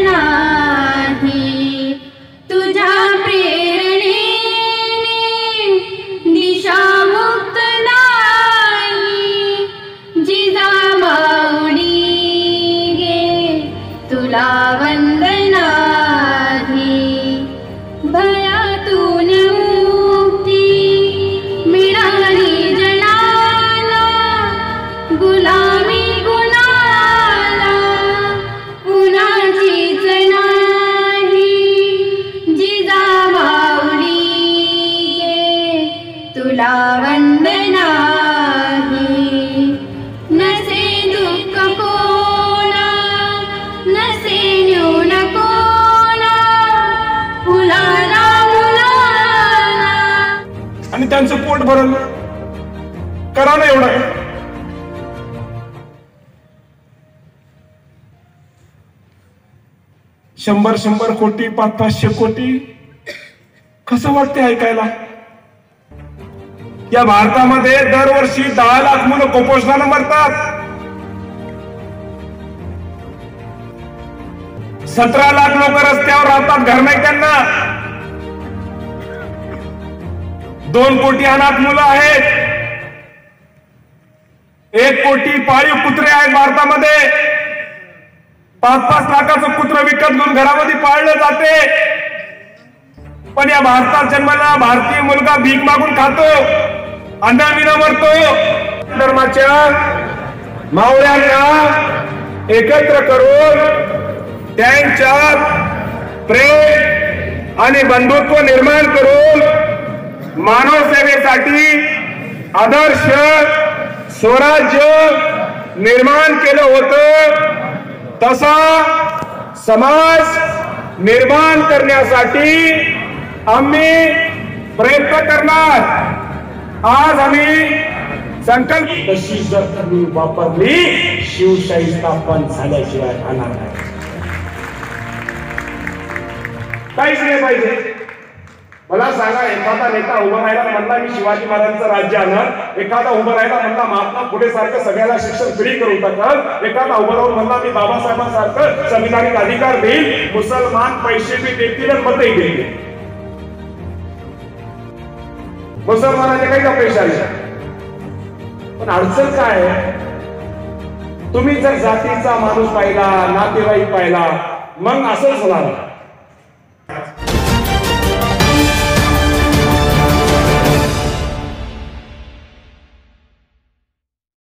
नाही तुझ्या प्रेरणेने दिशा मुक्त नाही जिजामाऊली गे तुला वंदना भयातून मुक्ती मिळाली जनाला गुलामी गुणाला कुणाचीच नाही जिजामाऊली गे तुला वंदना नसे दुःख कोणा नसे न्यून कोणा फुलाला मुलाला आणि त्यांचं पोट भरलं करा ना एवढं. 100 कोटी 500 कोटी कसं वाटते ऐकायला. या भारतामध्ये दरवर्षी 10 लाख मुलं कुपोषणानं मरतात. 17 लाख लोक रस्त्यावर राहतात, घर नाही त्यांना. 2 कोटी अनाथ मुलं आहेत. 1 कोटी पाळीव कुत्रे आहेत भारतामध्ये. 5-5 लाखाचं कुत्र विकत घेऊन घरामध्ये पाळलं जाते. पण या भारतात जन्मला भारतीय मुलगा भीक मागून खातो, अन्नाविना मरतो. धर्माच्या मावळ्यांना एकत्र करून त्यांच्यात प्रेम आणि बंधुत्व निर्माण करून मानव सेवेसाठी आदर्श स्वराज्य निर्माण केलं होतं. तसा समाज निर्माण करण्यासाठी आम्ही प्रयत्न करणार. आज आम्ही संकल्प तशी जर तुम्ही वापरली शिवशाही स्थापन झाल्याशिवाय राहणार नाही. काहीच नाही पाहिजे. मला सांगा, एखादा नेता उभा राहिला म्हणला मी शिवाजी महाराजांचं राज्य आणणार, एखादा उभा राहिला म्हणला महात्मा फुले सारखं सगळ्याला शिक्षण फ्री करून टाकणार, एखादा उभा राहून म्हणला मी बाबासाहेबांसारखं संविधानिक अधिकार देईल, मुसलमान पैसे बी देतील आणि मतही देतील. मुसलमानाचे काही अपेक्षा नाही. पण अडचण काय आहे, तुम्ही जर जातीचा माणूस पाहिला, नातेवाईक पाहिला, मग असंच होणार.